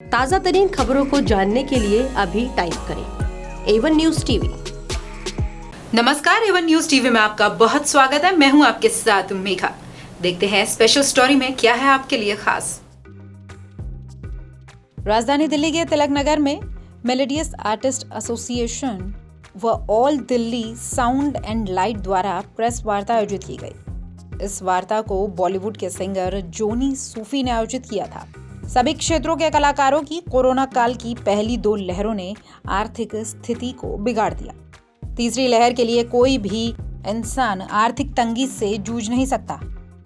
ताज़ा तरीन खबरों को जानने के लिए अभी टाइप करें A1 न्यूज़ टीवी। नमस्कार, A1 न्यूज़ टीवी में आपका बहुत स्वागत है। मैं हूं आपके साथ मेघा। देखते हैं स्पेशल स्टोरी में क्या है आपके लिए खास। राजधानी दिल्ली के तिलक नगर में मेलोडियस आर्टिस्ट एसोसिएशन व all Delhi sound and light द्वारा प्रेस वार्ता आयोजित की गई। इस वार्ता को बॉलीवुड के सिंगर जोनी सूफी ने आयोजित किया था। सभी क्षेत्रों के कलाकारों की कोरोना काल की पहली 2 लहरों ने आर्थिक स्थिति को बिगाड़ दिया। तीसरी लहर के लिए कोई भी इंसान आर्थिक तंगी से जूझ नहीं सकता,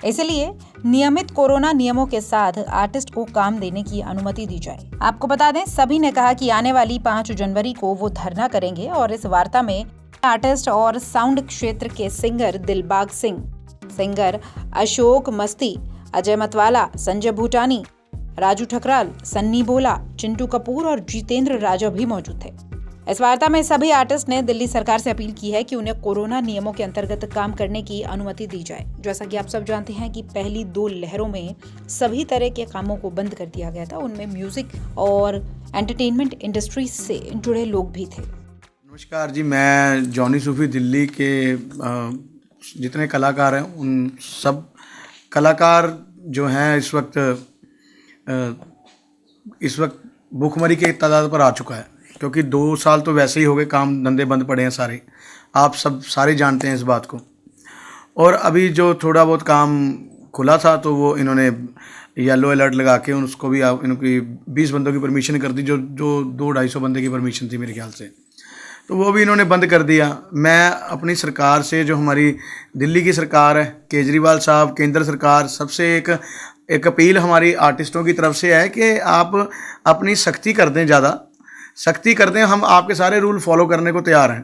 इसलिए नियमित कोरोना नियमों के साथ आर्टिस्ट को काम देने की अनुमति दी जाए। आपको बता दें, सभी ने कहा कि आने वाली 5 जनवरी को वो धरना करेंगे और इस वार्ता में आर्टिस्ट और साउंड क्षेत्र के सिंगर दिलबाग सिंह, सिंगर अशोक मस्ती, अजय मतवाला, संजय भूटानी, राजू ठकराल, सन्नी बोला, चिंटू कपूर और जितेंद्र राजा भी मौजूद थे। इस वार्ता में सभी आर्टिस्ट ने दिल्ली सरकार से अपील की है कि उन्हें कोरोना नियमों के अंतर्गत काम करने की अनुमति दी जाए। जैसा कि आप सब जानते हैं कि पहली 2 लहरों में सभी तरह के कामों को बंद कर दिया गया था। उनमें म्यूजिक और एंटरटेनमेंट इंडस्ट्री से जुड़े लोग भी थे। नमस्कार जी, मैं जॉनी सूफी दिल्ली के जितने कलाकार हैं उन सब कलाकार जो हैं इस वक्त भूखमरी के तादाद पर आ चुका है, क्योंकि 2 साल तो वैसे ही हो गए, काम धंधे बंद पड़े हैं सारे। आप सब सारे जानते हैं इस बात को। और अभी जो थोड़ा बहुत काम खुला था तो वो इन्होंने येलो अलर्ट लगा के उसको भी इनकी 20 बंदों की परमिशन कर दी, जो 200-250 बंदे की परमिशन थी मेरे ख्याल से, तो वो भी इन्होंने बंद कर दिया। मैं अपनी सरकार से, जो हमारी दिल्ली की सरकार है, केजरीवाल साहब, केंद्र सरकार, सबसे एक अपील हमारी आर्टिस्टों की तरफ से है कि आप अपनी सख्ती कर दें, ज़्यादा सख्ती कर दें। हम आपके सारे रूल फॉलो करने को तैयार हैं,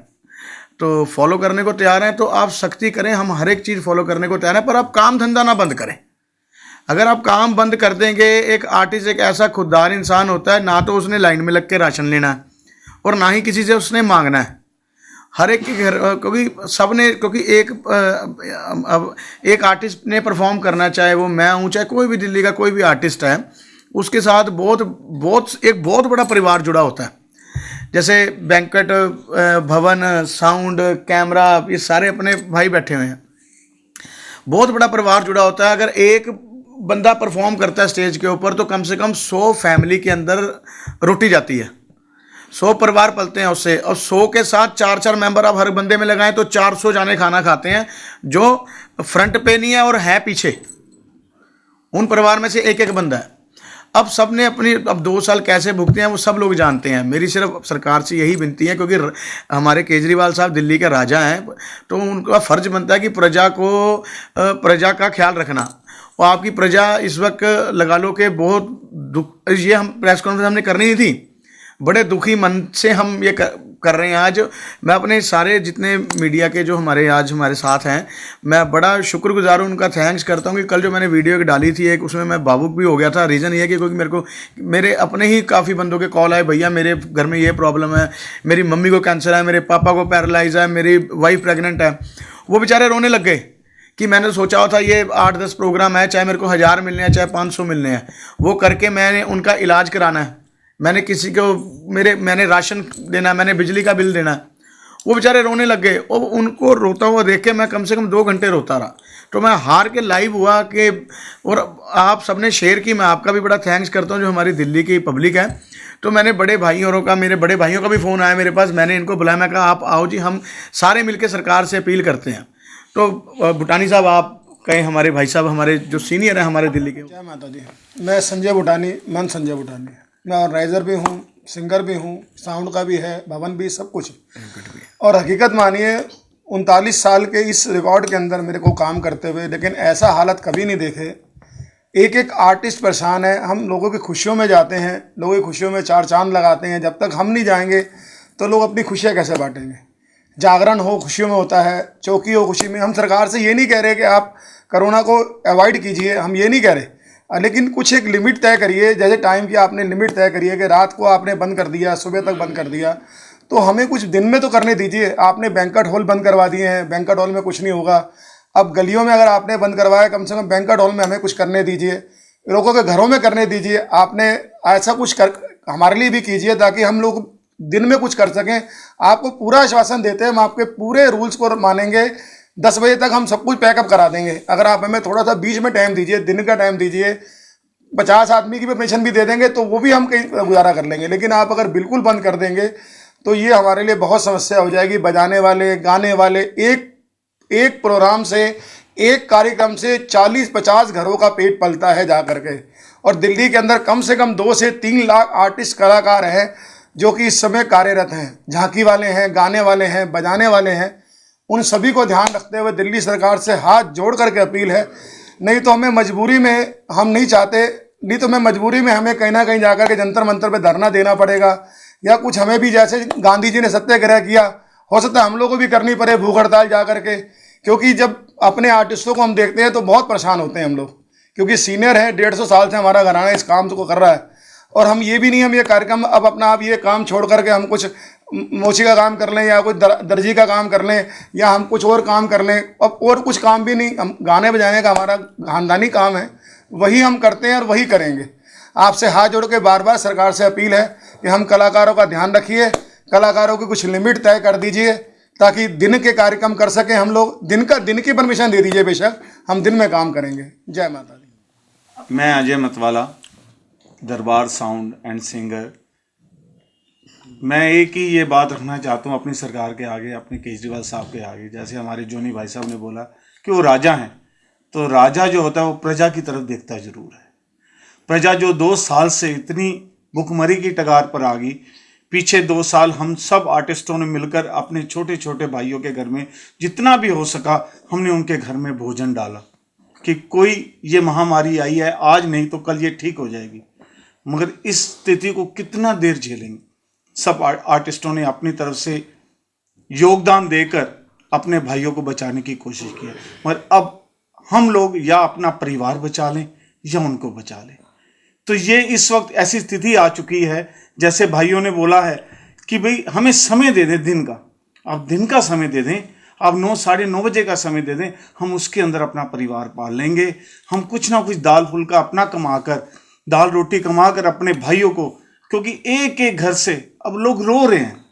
तो फॉलो करने को तैयार हैं तो आप सख्ती करें, हम हर एक चीज़ फॉलो करने को तैयार हैं, पर आप काम धंधा ना बंद करें। अगर आप काम बंद कर देंगे, एक आर्टिस्ट एक ऐसा खुददार इंसान होता है, ना तो उसने लाइन में लग के राशन लेना है और ना ही किसी से उसने मांगना है। हर एक के घर, क्योंकि सब ने, क्योंकि एक आर्टिस्ट ने परफॉर्म करना, चाहे वो मैं हूँ, चाहे कोई भी दिल्ली का कोई भी आर्टिस्ट है, उसके साथ एक बहुत बड़ा परिवार जुड़ा होता है। जैसे बैंक्वेट भवन, साउंड, कैमरा, ये सारे अपने भाई बैठे हुए हैं, बहुत बड़ा परिवार जुड़ा होता है। अगर एक बंदा परफॉर्म करता है स्टेज के ऊपर तो कम से कम 100 फैमिली के अंदर रोटी जाती है, 100 परिवार पलते हैं उससे, और 100 के साथ 4-4 मेंबर आप हर बंदे में लगाएं तो 400 जाने खाना खाते हैं, जो फ्रंट पे नहीं है और है पीछे। उन परिवार में से एक बंदा है। अब सब ने अब 2 साल कैसे भुगते हैं वो सब लोग जानते हैं। मेरी सिर्फ सरकार से यही विनती है, क्योंकि हमारे केजरीवाल साहब दिल्ली के राजा हैं, तो उनका फ़र्ज बनता है कि प्रजा का ख्याल रखना। और आपकी प्रजा इस वक्त लगा लो कि बहुत दुख, ये हम प्रेस कॉन्फ्रेंस हमने करनी ही थी, बड़े दुखी मन से हम ये कर रहे हैं आज। मैं अपने सारे जितने मीडिया के जो आज हमारे साथ हैं, मैं बड़ा शुक्रगुजार हूँ, उनका थैंक्स करता हूँ कि कल जो मैंने वीडियो एक डाली थी, एक उसमें मैं भावुक भी हो गया था। रीज़न ये है कि क्योंकि मेरे अपने ही काफ़ी बंदों के कॉल आए, भैया मेरे घर में ये प्रॉब्लम है, मेरी मम्मी को कैंसर है, मेरे पापा को पैरालाइज है, मेरी वाइफ प्रेगनेंट है। वो बेचारे रोने लग गए कि मैंने सोचा था ये 8-10 प्रोग्राम है, चाहे मेरे को 1000 मिलने हैं, चाहे 500 मिलने हैं, वो करके मैंने उनका इलाज कराना है, मैंने किसी को मैंने राशन देना, मैंने बिजली का बिल देना। वो बेचारे रोने लग गए, और उनको रोता हुआ देख के मैं कम से कम 2 घंटे रोता रहा। तो मैं हार के लाइव हुआ कि, और आप सबने शेयर की, मैं आपका भी बड़ा थैंक्स करता हूँ जो हमारी दिल्ली की पब्लिक है। तो मैंने मेरे बड़े भाइयों का भी फ़ोन आया मेरे पास, मैंने इनको बुलाया, मैं कहा आप आओ जी, हम सारे मिलकर सरकार से अपील करते हैं। तो भूटानी साहब आप कहें, हमारे भाई साहब, हमारे जो सीनियर हैं हमारे दिल्ली के। जय माता दी। मैं संजय भूटानी, मैं ऑर्गेनाइज़र भी हूँ, सिंगर भी हूँ, साउंड का भी है, भवन भी, सब कुछ। और हकीकत मानिए 39 साल के इस रिकॉर्ड के अंदर मेरे को काम करते हुए, लेकिन ऐसा हालत कभी नहीं देखे। एक आर्टिस्ट परेशान है। हम लोगों की खुशियों में जाते हैं, लोगों की खुशियों में 4 चांद लगाते हैं। जब तक हम नहीं जाएंगे तो लोग अपनी खुशियाँ कैसे बांटेंगे। जागरण हो खुशियों में होता है, चौकी हो खुशी में। हम सरकार से ये नहीं कह रहे कि आप कोरोना को अवॉइड कीजिए, हम ये नहीं कह रहे, लेकिन कुछ एक लिमिट तय करिए। जैसे टाइम की आपने लिमिट तय करी है कि रात को आपने बंद कर दिया, सुबह तक बंद कर दिया, तो हमें कुछ दिन में तो करने दीजिए। आपने बैंक्वेट हॉल बंद करवा दिए हैं, बैंक्वेट हॉल में कुछ नहीं होगा। अब गलियों में अगर आपने बंद करवाया, कम से कम बैंक्वेट हॉल में हमें कुछ करने दीजिए। लोगों के घरों में करने दीजिए। आपने ऐसा कुछ कर हमारे लिए भी कीजिए ताकि हम लोग दिन में कुछ कर सकें। आपको पूरा आश्वासन देते हैं, हम आपके पूरे रूल्स को मानेंगे। 10 बजे तक हम सब कुछ पैकअप करा देंगे। अगर आप हमें थोड़ा सा बीच में टाइम दीजिए, दिन का टाइम दीजिए, 50 आदमी की परमिशन भी दे देंगे तो वो भी हम कहीं गुजारा कर लेंगे। लेकिन आप अगर बिल्कुल बंद कर देंगे तो ये हमारे लिए बहुत समस्या हो जाएगी। बजाने वाले, गाने वाले, एक प्रोग्राम से, एक कार्यक्रम से 40-50 घरों का पेट पलता है जा करके। और दिल्ली के अंदर कम से कम 2 से 3 लाख आर्टिस्ट, कलाकार हैं जो कि इस समय कार्यरत हैं। झांकी वाले हैं, गाने वाले हैं, बजाने वाले हैं। उन सभी को ध्यान रखते हुए दिल्ली सरकार से हाथ जोड़ करके अपील है, नहीं तो हमें मजबूरी में, हम नहीं चाहते, नहीं तो मैं मजबूरी में हमें कहीं ना कहीं जाकर के जंतर मंतर पे धरना देना पड़ेगा, या कुछ हमें भी जैसे गांधी जी ने सत्याग्रह किया, हो सकता है हम लोग को भी करनी पड़े भूख हड़ताल जा करके। क्योंकि जब अपने आर्टिस्टों को हम देखते हैं तो बहुत परेशान होते हैं हम लोग, क्योंकि सीनियर है, 150 साल से हमारा घराना इस काम को कर रहा है। और हम ये भी नहीं, हम ये कार्यक्रम अब अपना आप ये काम छोड़ करके हम कुछ मोची का काम कर लें या कुछ दर्जी का काम कर लें या हम कुछ और काम कर लें। अब और कुछ काम भी नहीं, हम गाने बजाने का हमारा खानदानी काम है, वही हम करते हैं और वही करेंगे। आपसे हाथ जोड़ के बार बार सरकार से अपील है कि हम कलाकारों का ध्यान रखिए, कलाकारों की कुछ लिमिट तय कर दीजिए ताकि दिन के कार्यक्रम कर सकें हम लोग। दिन की परमिशन दे दीजिए, बेशक हम दिन में काम करेंगे। जय माता दी। मैं अजय मतवाला, दरबार साउंड एंड सिंगर। मैं एक ही ये बात रखना चाहता हूँ अपनी सरकार के आगे, अपने केजरीवाल साहब के आगे। जैसे हमारे जोनी भाई साहब ने बोला कि वो राजा हैं, तो राजा जो होता है वो प्रजा की तरफ देखता जरूर है। प्रजा जो 2 साल से इतनी भुखमरी की टगार पर आ गई, पीछे 2 साल हम सब आर्टिस्टों ने मिलकर अपने छोटे छोटे भाइयों के घर में जितना भी हो सका हमने उनके घर में भोजन डाला कि कोई ये महामारी आई है, आज नहीं तो कल ये ठीक हो जाएगी। मगर इस स्थिति को कितना देर झेलेंगे। सब आर्टिस्टों ने अपनी तरफ से योगदान देकर अपने भाइयों को बचाने की कोशिश की है, मगर अब हम लोग या अपना परिवार बचा लें या उनको बचा लें। तो ये इस वक्त ऐसी स्थिति आ चुकी है, जैसे भाइयों ने बोला है कि भाई हमें समय दे दें दिन का, आप दिन का समय दे दें, आप 9 साढ़े 9 बजे का समय दे दें, हम उसके अंदर अपना परिवार पाल लेंगे। हम कुछ ना कुछ दाल फुल्का अपना कमाकर, दाल रोटी कमाकर अपने भाइयों को, क्योंकि एक एक घर से अब लोग रो रहे हैं,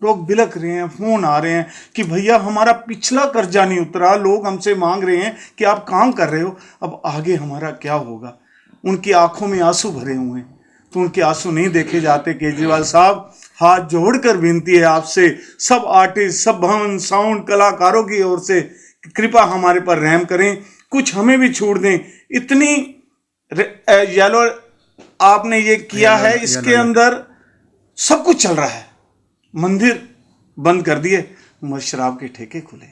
लोग बिलख रहे हैं, फोन आ रहे हैं कि भैया हमारा पिछला कर्जा नहीं उतरा, लोग हमसे मांग रहे हैं कि आप काम कर रहे हो, अब आगे हमारा क्या होगा। उनकी आंखों में आंसू भरे हुए हैं, तो उनके आंसू नहीं देखे जाते। केजरीवाल साहब, हाथ जोड़कर विनती है आपसे, सब आर्टिस्ट, सब भवन साउंड कलाकारों की ओर से, कृपा हमारे पर रहम करें, कुछ हमें भी छूट दें। इतनी येलो आपने ये किया है, इसके अंदर सब कुछ चल रहा है। मंदिर बंद कर दिए, मगर शराब के ठेके खुले,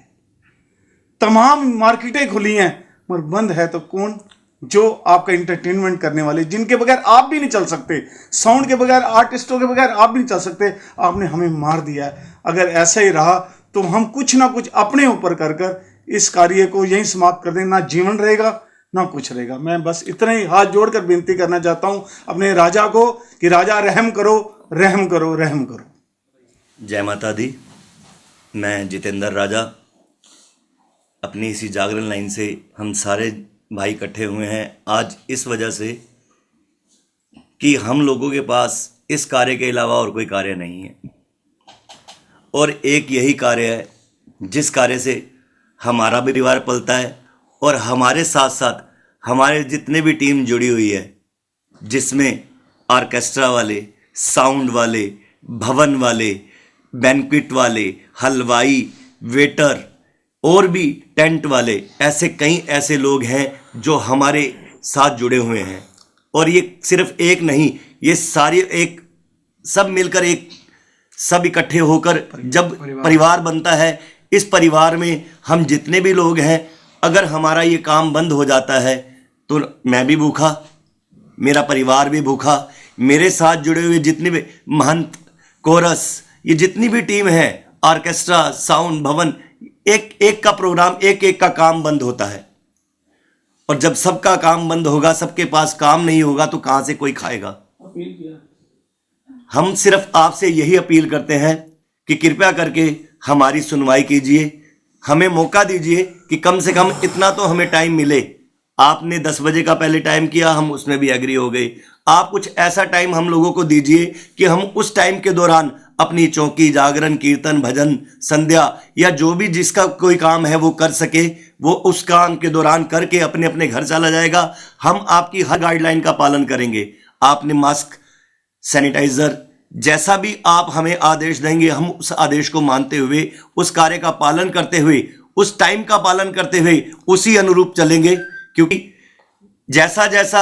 तमाम मार्केटें खुली हैं, मगर बंद है तो कौन? जो आपका इंटरटेनमेंट करने वाले, जिनके बगैर आप भी नहीं चल सकते, साउंड के बगैर, आर्टिस्टों के बगैर आप भी नहीं चल सकते। आपने हमें मार दिया है। अगर ऐसा ही रहा तो हम कुछ ना कुछ अपने ऊपर कर कर इस कार्य को यहीं समाप्त कर दें। ना जीवन रहेगा ना कुछ रहेगा। मैं बस इतना ही हाथ जोड़कर विनती करना चाहता हूं अपने राजा को कि राजा रहम करो, रहम करो, रहम करो। जय माता दी। मैं जितेंद्र राजा, अपनी इसी जागरण लाइन से हम सारे भाई इकट्ठे हुए हैं आज इस वजह से कि हम लोगों के पास इस कार्य के अलावा और कोई कार्य नहीं है, और एक यही कार्य है जिस कार्य से हमारा भी परिवार पलता है और हमारे साथ साथ हमारे जितने भी टीम जुड़ी हुई है, जिसमें ऑर्केस्ट्रा वाले, साउंड वाले, भवन वाले, बैंक्वेट वाले, हलवाई, वेटर और भी टेंट वाले, ऐसे कई ऐसे लोग हैं जो हमारे साथ जुड़े हुए हैं। और ये सिर्फ एक नहीं, ये सारे एक सब मिलकर एक सब इकट्ठे होकर जब परिवार बनता है, इस परिवार में हम जितने भी लोग हैं, अगर हमारा ये काम बंद हो जाता है तो मैं भी भूखा, मेरा परिवार भी भूखा, मेरे साथ जुड़े हुए जितने भी महंत, कोरस, ये जितनी भी टीम है, ऑर्केस्ट्रा, साउंड, भवन, एक एक का प्रोग्राम, एक एक का काम बंद होता है। और जब सबका काम बंद होगा, सबके पास काम नहीं होगा, तो कहां से कोई खाएगा। हम सिर्फ आपसे यही अपील करते हैं कि कृपया करके हमारी सुनवाई कीजिए, हमें मौका दीजिए कि कम से कम इतना तो हमें टाइम मिले। आपने 10 बजे का पहले टाइम किया, हम उसमें भी एग्री हो गए। आप कुछ ऐसा टाइम हम लोगों को दीजिए कि हम उस टाइम के दौरान अपनी चौकी, जागरण, कीर्तन, भजन, संध्या या जो भी जिसका कोई काम है वो कर सके। वो उस काम के दौरान करके अपने अपने घर चला जाएगा। हम आपकी हर गाइडलाइन का पालन करेंगे। आपने मास्क, सैनिटाइजर, जैसा भी आप हमें आदेश देंगे हम उस आदेश को मानते हुए, उस कार्य का पालन करते हुए, उस टाइम का पालन करते हुए उसी अनुरूप चलेंगे। क्योंकि जैसा जैसा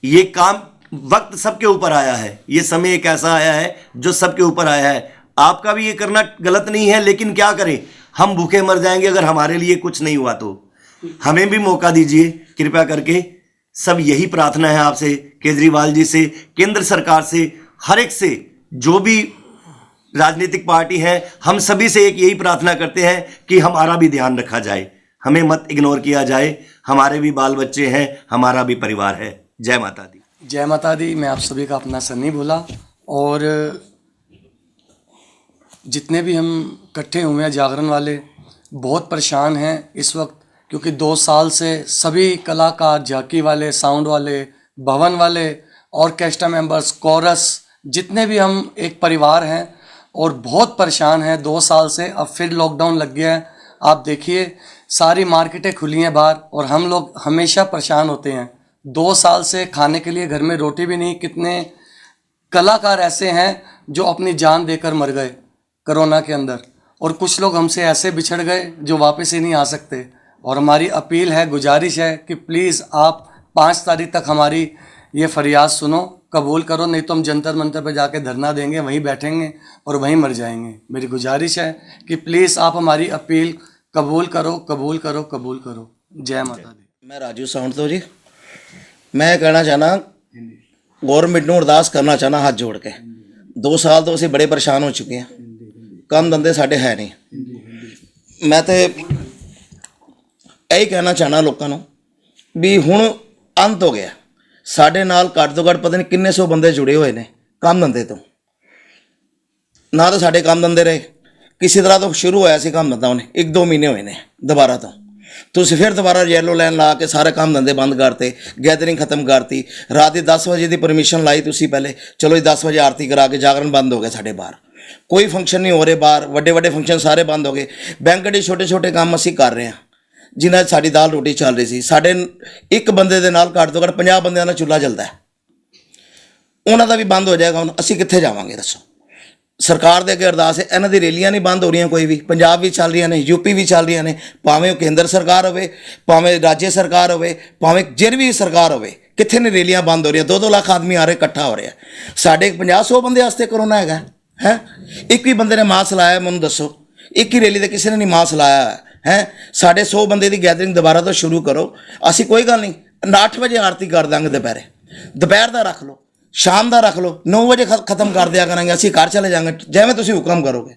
ये काम, वक्त सबके ऊपर आया है, ये समय एक ऐसा आया है जो सबके ऊपर आया है। आपका भी ये करना गलत नहीं है, लेकिन क्या करें, हम भूखे मर जाएंगे अगर हमारे लिए कुछ नहीं हुआ तो। हमें भी मौका दीजिए कृपया करके। सब यही प्रार्थना है आपसे, केजरीवाल जी से, केंद्र सरकार से, हर एक से, जो भी राजनीतिक पार्टी है, हम सभी से एक यही प्रार्थना करते हैं कि हमारा भी ध्यान रखा जाए, हमें मत इग्नोर किया जाए। हमारे भी बाल बच्चे हैं, हमारा भी परिवार है। जय माता दी। जय माता दी। मैं आप सभी का अपना सन्नी भोला, और जितने भी हम इकट्ठे हुए हैं जागरण वाले, बहुत परेशान हैं इस वक्त, क्योंकि 2 साल से सभी कलाकार, झांकी वाले, साउंड वाले, भवन वाले, ऑर्केस्ट्रा मेंबर्स, कोरस, जितने भी हम एक परिवार हैं और बहुत परेशान हैं 2 साल से। अब फिर लॉकडाउन लग गया है। आप देखिए सारी मार्केटें खुली हैं बाहर, और हम लोग हमेशा परेशान होते हैं। 2 साल से खाने के लिए घर में रोटी भी नहीं। कितने कलाकार ऐसे हैं जो अपनी जान देकर मर गए कोरोना के अंदर, और कुछ लोग हमसे ऐसे बिछड़ गए जो वापस ही नहीं आ सकते। और हमारी अपील है, गुजारिश है कि प्लीज़ आप 5 तारीख तक हमारी ये फरियाद सुनो, कबूल करो, नहीं तो हम जंतर मंतर पर जाके धरना देंगे, वहीं बैठेंगे और वहीं मर जाएंगे। मेरी गुजारिश है कि प्लीज़ आप हमारी अपील कबूल करो, कबूल करो, कबूल करो। जय माता दी। मैं राजू साउंड तो जी, मैं कहना चाहना, गौरमेंट ਨੂੰ ਅਰਦਾਸ ਕਰਨਾ ਚਾਹਨਾ ਹੱਥ ਜੋੜ ਕੇ। 2 ਸਾਲ ਤੋਂ ਅਸੀਂ ਬੜੇ ਪਰੇਸ਼ਾਨ ਹੋ ਚੁੱਕੇ ਹਾਂ, ਕੰਮ ਧੰਦੇ ਸਾਡੇ ਹੈ ਨਹੀਂ। ਮੈਂ ਤੇ ਇਹੀ ਕਹਿਣਾ ਚਾਹਨਾ ਲੋਕਾਂ ਨੂੰ ਵੀ ਹੁਣ ਅੰਤ ਹੋ ਗਿਆ। ਸਾਡੇ ਨਾਲ ਘੱਟ ਤੋਂ ਘੱਟ ਪਤਾ ਨਹੀਂ ਕਿੰਨੇ ਸੌ ਬੰਦੇ ਜੁੜੇ ਹੋਏ ਨੇ ਕੰਮ ਧੰਦੇ ਤੋਂ। ਨਾ ਤਾਂ ਸਾਡੇ ਕੰਮ ਧੰਦੇ ਰਹੇ, ਕਿਸੇ ਤਰ੍ਹਾਂ ਤੋਂ ਸ਼ੁਰੂ ਹੋਇਆ ਸੀ ਕੰਮ ਧੰਦਾ, ਉਹਨੇ 1-2 ਮਹੀਨੇ ਹੋਏ ਨੇ ਦੁਬਾਰਾ ਤੋਂ। ਤੁਸੀਂ ਫਿਰ ਦੁਬਾਰਾ ਯੈਲੋ ਲਾਈਨ ਲਾ ਕੇ ਸਾਰੇ ਕੰਮ ਧੰਦੇ ਬੰਦ ਕਰਤੇ, ਗੈਦਰਿੰਗ ਖਤਮ ਕਰਤੀ। ਰਾਤ ਦੇ 10 ਵਜੇ ਦੀ ਪਰਮਿਸ਼ਨ ਲਾਈ ਤੁਸੀਂ ਪਹਿਲੇ, ਚਲੋ ਜੀ 10 ਵਜੇ ਆਰਤੀ ਕਰਾ ਕੇ ਜਾਗਰਣ ਬੰਦ ਹੋ ਗਿਆ ਸਾਡੇ ਬਾਹਰ। ਕੋਈ ਫੰਕਸ਼ਨ ਨਹੀਂ ਹੋ ਰਹੇ ਬਾਹਰ, ਵੱਡੇ ਵੱਡੇ ਫੰਕਸ਼ਨ ਸਾਰੇ ਬੰਦ ਹੋ ਗਏ। ਬੈਂਕ ਦੇ ਛੋਟੇ ਛੋਟੇ ਕੰਮ ਅਸੀਂ ਕਰ ਰਹੇ ਹਾਂ ਜਿਨ੍ਹਾਂ 'ਚ ਸਾਡੀ ਦਾਲ ਰੋਟੀ ਚੱਲ ਰਹੀ ਸੀ। ਸਾਡੇ ਇੱਕ ਬੰਦੇ ਦੇ ਨਾਲ ਘੱਟ ਤੋਂ ਘੱਟ 50 ਬੰਦਿਆਂ ਦਾ ਚੁੱਲ੍ਹਾ ਜਲਦਾ ਹੈ, ਉਹਨਾਂ ਦਾ ਵੀ ਬੰਦ ਹੋ ਜਾਏਗਾ। ਹੁਣ ਅਸੀਂ ਕਿੱਥੇ ਜਾਵਾਂਗੇ ਦੱਸੋ। ਸਰਕਾਰ ਦੇ ਅੱਗੇ ਅਰਦਾਸ ਹੈ, ਇਹਨਾਂ ਦੀ ਰੈਲੀਆਂ ਨਹੀਂ ਬੰਦ ਹੋ ਰਹੀਆਂ ਕੋਈ ਵੀ। ਪੰਜਾਬ ਵੀ ਚੱਲ ਰਹੀਆਂ ਨੇ, ਯੂਪੀ ਵੀ ਚੱਲ ਰਹੀਆਂ ਨੇ, ਭਾਵੇਂ ਉਹ ਕੇਂਦਰ ਸਰਕਾਰ ਹੋਵੇ, ਭਾਵੇਂ ਰਾਜ ਸਰਕਾਰ ਹੋਵੇ, ਭਾਵੇਂ ਜਿਹੜੀ ਵੀ ਸਰਕਾਰ ਹੋਵੇ, ਕਿੱਥੇ ਨੇ ਰੈਲੀਆਂ ਬੰਦ ਹੋ ਰਹੀਆਂ। 2-2 ਲੱਖ ਆਦਮੀ ਆ ਰਹੇ, ਇਕੱਠਾ ਹੋ ਰਿਹਾ। ਸਾਡੇ 50-100 ਬੰਦੇ ਵਾਸਤੇ ਕਰੋਨਾ ਹੈਗਾ ਹੈ। ਇੱਕ ਵੀ ਬੰਦੇ ਨੇ ਮਾਸਕ ਲਾਇਆ ਮੈਨੂੰ ਦੱਸੋ? ਇੱਕ ਹੀ ਰੈਲੀ ਤੇ ਕਿਸੇ ਨੇ ਨਹੀਂ ਮਾਸਕ ਲਾਇਆ ਹੈ। ਸਾਡੇ 100 ਬੰਦੇ ਦੀ ਗੈਦਰਿੰਗ ਦੁਬਾਰਾ ਤੋਂ ਸ਼ੁਰੂ ਕਰੋ। ਅਸੀਂ ਕੋਈ ਗੱਲ ਨਹੀਂ 8 ਵਜੇ ਆਰਤੀ ਕਰ ਦਾਂਗੇ, ਦੁਪਹਿਰ ਦਾ ਰੱਖ ਲਓ, ਸ਼ਾਮ ਦਾ ਰੱਖ ਲਓ, 9 ਵਜੇ ਖਤਮ ਕਰ ਦਿਆ ਕਰਾਂਗੇ। ਅਸੀਂ ਘਰ ਚਲੇ ਜਾਵਾਂਗੇ ਜਿਵੇਂ ਤੁਸੀਂ ਹੁਕਮ ਕਰੋਗੇ।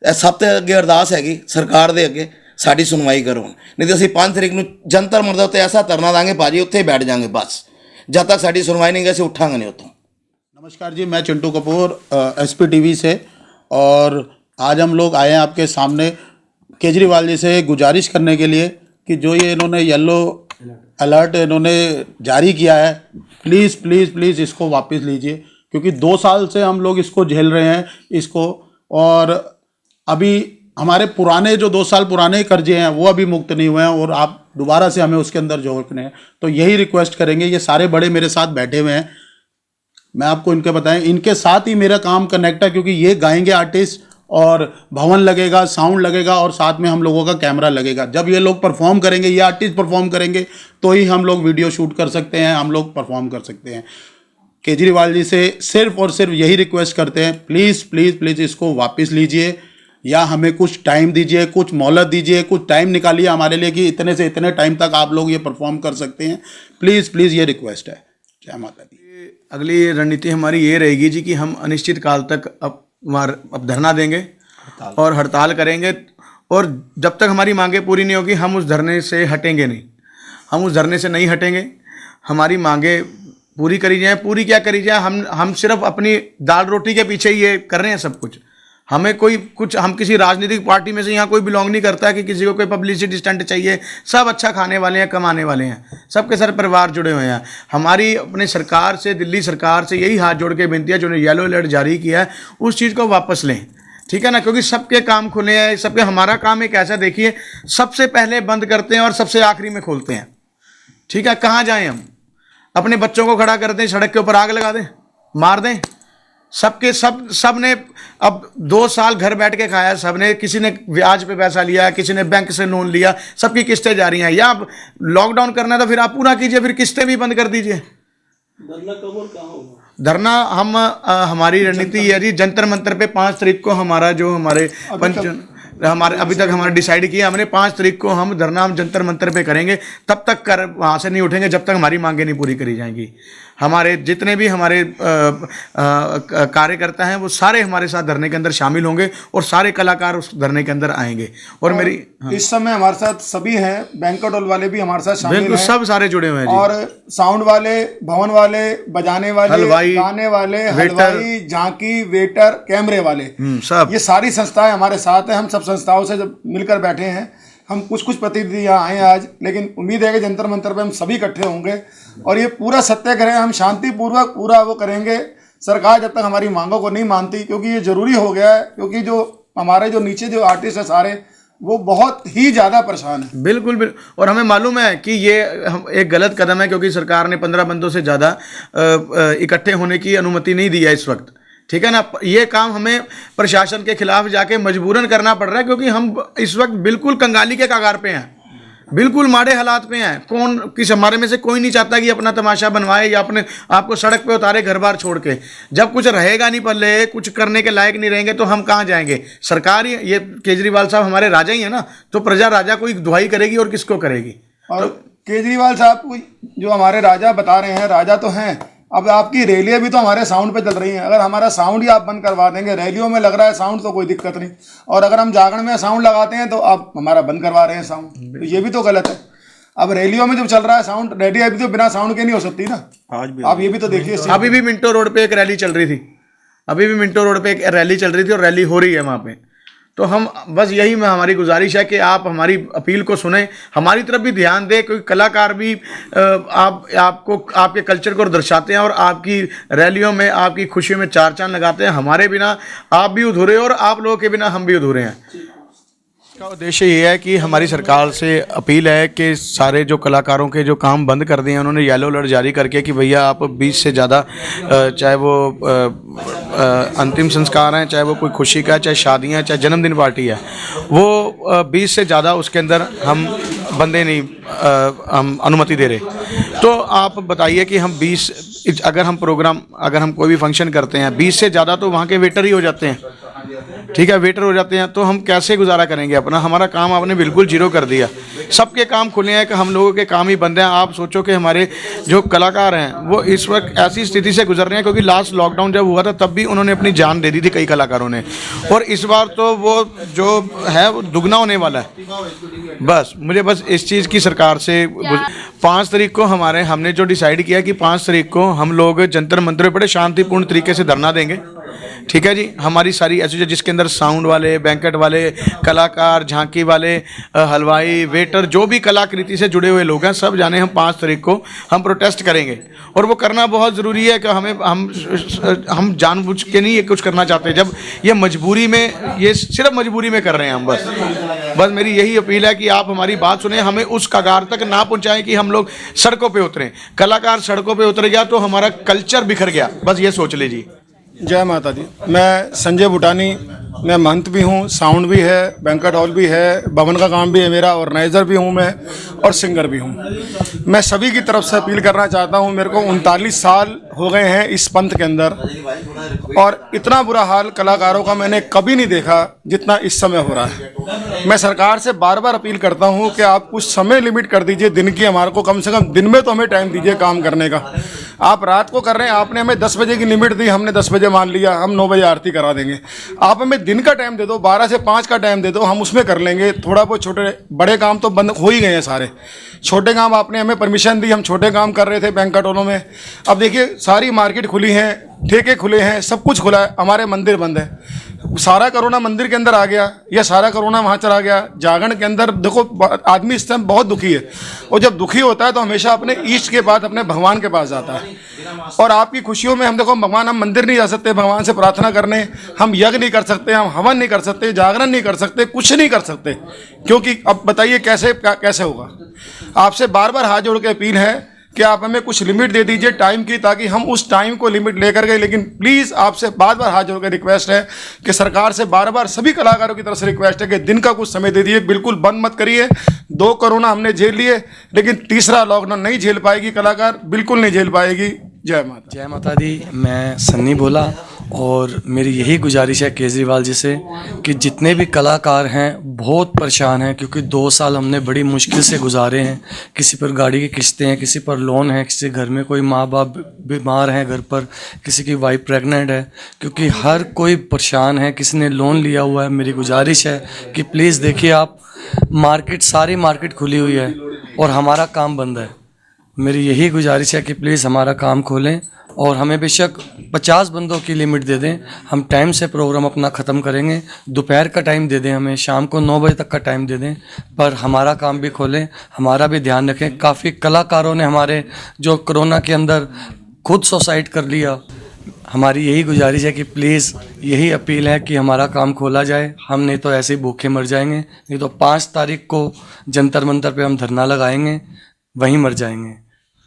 ਇਹ ਸਭ ਤੋਂ ਅੱਗੇ ਅਰਦਾਸ ਹੈਗੀ ਸਰਕਾਰ ਦੇ ਅੱਗੇ, ਸਾਡੀ ਸੁਣਵਾਈ ਕਰੋ। ਨਹੀਂ ਤਾਂ ਅਸੀਂ 5 ਤਰੀਕ ਨੂੰ ਜੰਤਰ ਮੰਤਰ ਉੱਤੇ ਐਸਾ ਧਰਨਾ ਦਾਂਗੇ ਭਾਜੀ, ਉੱਥੇ ਹੀ ਬੈਠ ਜਾਵਾਂਗੇ ਬਸ। जब तक साड़ी सुनवाई नहीं गई से उठांगे नहीं होता। नमस्कार जी, मैं चिंटू कपूर एसपी टीवी से, और आज हम लोग आए हैं आपके सामने केजरीवाल जी से गुजारिश करने के लिए कि जो ये इन्होंने येलो अलर्ट इन्होंने जारी किया है, प्लीज़ प्लीज़ प्लीज़ इसको वापस लीजिए, क्योंकि 2 साल से हम लोग इसको झेल रहे हैं इसको, और अभी हमारे पुराने जो 2 साल पुराने कर्जे हैं वो अभी मुक्त नहीं हुए हैं, और आप दोबारा से हमें उसके अंदर जोड़ने हैं। तो यही रिक्वेस्ट करेंगे। ये सारे बड़े मेरे साथ बैठे हुए हैं, मैं आपको इनके बताएं, इनके साथ ही मेरा काम कनेक्ट है, क्योंकि ये गाएंगे आर्टिस्ट, और भवन लगेगा, साउंड लगेगा, और साथ में हम लोगों का कैमरा लगेगा। जब ये लोग परफॉर्म करेंगे, ये आर्टिस्ट परफॉर्म करेंगे, तो ही हम लोग वीडियो शूट कर सकते हैं, हम लोग परफॉर्म कर सकते हैं। केजरीवाल जी से सिर्फ और सिर्फ यही रिक्वेस्ट करते हैं, प्लीज़ प्लीज़ प्लीज़ इसको वापस लीजिए, या हमें कुछ टाइम दीजिए, कुछ मोहलत दीजिए, कुछ टाइम निकालिए हमारे लिए कि इतने से इतने टाइम तक आप लोग ये परफॉर्म कर सकते हैं। प्लीज़ प्लीज़ ये रिक्वेस्ट है। जय माता दी। अगली रणनीति हमारी ये रहेगी जी कि हम अनिश्चित काल तक अब धरना देंगे और हड़ताल करेंगे, और जब तक हमारी मांगें पूरी नहीं होगी हम उस धरने से हटेंगे नहीं। हम उस धरने से नहीं हटेंगे, हमारी मांगें पूरी करी जाएँ। पूरी क्या करी जाए, हम सिर्फ अपनी दाल रोटी के पीछे ये कर रहे हैं सब कुछ। हमें कोई कुछ, हम किसी राजनीतिक पार्टी में से यहाँ कोई बिलोंग नहीं करता है कि किसी को कोई पब्लिसिटी स्टंट चाहिए। सब अच्छा खाने वाले हैं, कमाने वाले हैं, सबके साथ परिवार जुड़े हुए हैं। हमारी अपने सरकार से, दिल्ली सरकार से यही हाथ जोड़ के विनती है, जो येलो अलर्ट जारी किया है उस चीज़ को वापस लें, ठीक है ना, क्योंकि सबके काम खुले हैं, सबके। हमारा काम एक ऐसा, देखिए, सबसे पहले बंद करते हैं और सबसे आखिरी में खोलते हैं, ठीक है। कहाँ जाएं हम? अपने बच्चों को खड़ा कर दें, सड़क के ऊपर आग लगा दें, मार दें? सब ने अब 2 साल घर बैठ के खाया, सब ने, किसी ने ब्याज पे पैसा लिया, किसी ने बैंक से लोन लिया, सबकी किस्तें जा रही हैं। या अब लॉकडाउन करना है तो फिर आप पूरा कीजिए, फिर किस्तें भी बंद कर दीजिए। धरना कब और कहाँ होगा? धरना हम हमारी रणनीति ये है जी, जंतर मंतर पे 5 तारीख को हमारा जो हमारे अभी तक हमारा डिसाइड किया हमने, 5 तारीख को हम धरना हम जंतर मंतर पे करेंगे। तब तक वहाँ से नहीं उठेंगे जब तक हमारी मांगें नहीं पूरी करी जाएंगी। हमारे जितने भी हमारे कार्यकर्ता हैं वो सारे हमारे साथ धरने के अंदर शामिल होंगे और सारे कलाकार उस धरने के अंदर आएंगे। और मेरी इस समय हमारे साथ सभी हैं, बैंक्वेट हॉल वाले भी हमारे साथ शामिल हैं, सब सारे जुड़े हुए हैं जी। और साउंड वाले, भवन वाले, बजाने वाले, हलवाई, गाने वाले, हलवाई, झांकी, वेटर, कैमरे वाले, सब ये सारी संस्थाएं हमारे साथ हैं। हम सब संस्थाओं से जब मिलकर बैठे हैं, हम कुछ प्रतिनिधि यहाँ आए आज, लेकिन उम्मीद है कि जंतर मंतर पे हम सभी इकट्ठे होंगे और ये पूरा सत्याग्रह हम शांतिपूर्वक पूरा वो करेंगे। सरकार जब तक हमारी मांगों को नहीं मानती, क्योंकि ये जरूरी हो गया है, क्योंकि जो हमारे जो नीचे जो आर्टिस्ट है सारे, वो बहुत ही ज़्यादा परेशान है। बिल्कुल। और हमें मालूम है कि ये एक गलत कदम है, क्योंकि सरकार ने 15 बंदों से ज़्यादा इकट्ठे होने की अनुमति नहीं दी है इस वक्त, ठीक है ना। ये काम हमें प्रशासन के खिलाफ जाके मजबूरन करना पड़ रहा है, क्योंकि हम इस वक्त बिल्कुल कंगाली के कगार पे हैं, बिल्कुल माड़े हालात पे हैं। हमारे में से कोई नहीं चाहता कि अपना तमाशा बनवाए या अपने आपको सड़क पे उतारे घर बार छोड़ के। जब कुछ रहेगा नहीं पल्ले, कुछ करने के लायक नहीं रहेंगे तो हम कहाँ जाएंगे? सरकार ही, ये केजरीवाल साहब हमारे राजा ही है ना, तो प्रजा राजा को दुहाई करेगी और किसको करेगी? और केजरीवाल साहब जो हमारे राजा बता रहे हैं, राजा तो हैं, अब आपकी रैलियां भी तो हमारे साउंड पे चल रही हैं। अगर हमारा साउंड ही आप बंद करवा देंगे, रैलियों में लग रहा है साउंड तो कोई दिक्कत नहीं, और अगर हम जागरण में साउंड लगाते हैं तो आप हमारा बंद करवा रहे हैं साउंड, तो ये भी तो गलत है। अब रैलियों में जब चल रहा है साउंड, रैली अभी तो बिना साउंड के नहीं हो सकती ना। आज भी आप ये भी तो देखिए, अभी भी मिंटो रोड पे एक रैली चल रही थी, और रैली हो रही है वहाँ पे। तो हम बस यही में हमारी गुजारिश है कि आप हमारी अपील को सुने, हमारी तरफ भी ध्यान दें, क्योंकि कलाकार भी आपको आपके कल्चर को दर्शाते हैं और आपकी रैलियों में, आपकी खुशियों में 4 चांद लगाते हैं। हमारे बिना आप भी अधूरे और आप लोगों के बिना हम भी अधूरे हैं। इसका उद्देश्य ये है कि हमारी सरकार से अपील है कि सारे जो कलाकारों के जो काम बंद कर दिए हैं, उन्होंने येलो अलर्ट जारी करके कि भैया आप 20 से ज़्यादा, चाहे वो अंतिम संस्कार हैं, चाहे वो कोई खुशी का, चाहे शादियाँ, चाहे जन्मदिन पार्टी है, वो 20 से ज़्यादा उसके अंदर हम बंदे नहीं हम अनुमति दे रहे। तो आप बताइए कि हम 20, अगर हम प्रोग्राम, अगर हम कोई भी फंक्शन करते हैं, 20 से ज़्यादा तो वहाँ के वेटर ही हो जाते हैं, ठीक है, वेटर हो जाते हैं, तो हम कैसे गुजारा करेंगे अपना? हमारा काम आपने बिल्कुल जीरो कर दिया। सबके काम खुले हैं कि हम लोगों के काम ही बंद हैं। आप सोचो कि हमारे जो कलाकार हैं वो इस वक्त ऐसी स्थिति से गुजर रहे हैं, क्योंकि लास्ट लॉकडाउन जब हुआ था तब भी उन्होंने अपनी जान दे दी थी कई कलाकारों ने, और इस बार तो वो जो है वो दुगना होने वाला है। बस इस चीज़ की सरकार से 5 तारीख को हमने जो डिसाइड किया कि 5 तारीख को हम लोग जंतर मंतर बड़े शांतिपूर्ण तरीके से धरना देंगे, ठीक है जी। हमारी सारी एसोसिएशन जिसके अंदर साउंड वाले, बैंकेट वाले, कलाकार, झांकी वाले, हलवाई, वेटर, जो भी कलाकृति से जुड़े हुए लोग हैं, सब जाने हम 5 तारीख को हम प्रोटेस्ट करेंगे। और वो करना बहुत ज़रूरी है कि हम जानबूझ के नहीं ये कुछ करना चाहते, जब ये मजबूरी में, ये सिर्फ मजबूरी में कर रहे हैं हम। बस मेरी यही अपील है कि आप हमारी बात सुने, हमें उस कगार तक ना पहुँचाएं कि हम लोग सड़कों पर उतरें। कलाकार सड़कों पर उतर गया तो हमारा कल्चर बिखर गया, बस ये सोच लीजिए। जय माता दी। मैं संजय भूटानी, मैं महंत भी हूँ, साउंड भी है, बैंक्वेट हॉल भी है, भवन का काम भी है मेरा, ऑर्गेनाइज़र भी हूँ मैं, और सिंगर भी हूँ। मैं सभी की तरफ से अपील करना चाहता हूँ, मेरे को 39 साल हो गए हैं इस पंथ के अंदर, और इतना बुरा हाल कलाकारों का मैंने कभी नहीं देखा जितना इस समय हो रहा है। मैं सरकार से बार बार अपील करता हूँ कि आप कुछ समय लिमिट कर दीजिए दिन की, हमारे को कम से कम दिन में तो हमें टाइम दीजिए काम करने का। आप रात को कर रहे हैं, आपने हमें 10 बजे की लिमिट दी, हमने 10 बजे मान लिया, हम 9 बजे आरती करा देंगे। आप हमें दिन का टाइम दे दो, 12 से 5 का टाइम दे दो, हम उसमें कर लेंगे। थोड़ा बहुत छोटे बड़े काम तो बंद हो ही गए हैं सारे, छोटे काम आपने हमें परमिशन दी, हम छोटे काम कर रहे थे बैंक्वेट हॉलों में। अब देखिए सारी मार्केट खुली है, ठेके खुले हैं, सब कुछ खुला है, हमारे मंदिर बंद है। सारा कोरोना मंदिर के अंदर आ गया या सारा कोरोना वहाँ चला गया। जागरण के अंदर देखो आदमी इस टाइम बहुत दुखी है, और जब दुखी होता है तो हमेशा अपने ईष्ट के बाद अपने भगवान के पास जाता है। और आपकी खुशियों में हम देखो भगवान, हम मंदिर नहीं जा सकते भगवान से प्रार्थना करने, हम यज्ञ नहीं कर सकते, हम हवन नहीं कर सकते, जागरण नहीं कर सकते, कुछ नहीं कर सकते, क्योंकि अब बताइए कैसे होगा। आपसे बार बार हाथ जोड़ के अपील है कि आप हमें कुछ लिमिट दे दीजिए टाइम की, ताकि हम उस टाइम को लिमिट लेकर गए। लेकिन प्लीज़ आपसे बार बार हाथ जोड़कर रिक्वेस्ट है कि सरकार से बार बार सभी कलाकारों की तरफ से रिक्वेस्ट है कि दिन का कुछ समय दे दीजिए, बिल्कुल बंद मत करिए। 2 कोरोना हमने झेल लिए, लेकिन तीसरा लॉकडाउन नहीं झेल पाएगी कलाकार, बिल्कुल नहीं झेल पाएगी। जय माता दी। मैं सन्नी बोला, और मेरी यही गुजारिश है केजरीवाल जी से कि जितने भी कलाकार हैं बहुत परेशान हैं, क्योंकि 2 साल हमने बड़ी मुश्किल से गुजारे हैं। किसी पर गाड़ी की किस्तें हैं, किसी पर लोन है, किसी घर में कोई माँ बाप बीमार हैं घर पर, किसी की वाइफ प्रेग्नेंट है, क्योंकि हर कोई परेशान है, किसी ने लोन लिया हुआ है। मेरी गुजारिश है कि प्लीज़ देखिए आप, सारी मार्केट खुली हुई है और हमारा काम बंद है। मेरी यही गुजारिश है कि प्लीज़ हमारा काम खोलें, और हमें बेशक 50 बंदों की लिमिट दे दें, हम टाइम से प्रोग्राम अपना ख़त्म करेंगे। दोपहर का टाइम दे दें, हमें शाम को 9 बजे तक का टाइम दे दें, पर हमारा काम भी खोलें, हमारा भी ध्यान रखें। काफ़ी कलाकारों ने हमारे जो कोरोना के अंदर खुद सुसाइड कर लिया। हमारी यही गुजारिश है कि प्लीज़ यही अपील है कि हमारा काम खोला जाए, हम नहीं तो ऐसे ही भूखे मर जाएंगे। नहीं तो 5 तारीख को जंतर मंतर पे हम धरना लगाएंगे, वहीं मर जाएंगे।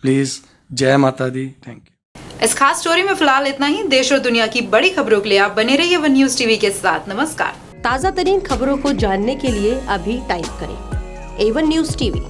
प्लीज़, जय माता दी। Thank you. इस खास स्टोरी में फिलहाल इतना ही। देश और दुनिया की बड़ी खबरों के लिए आप बने रहिए वन न्यूज टीवी के साथ। नमस्कार। ताज़ा तरीन खबरों को जानने के लिए अभी टाइप करें A1 न्यूज़ टीवी।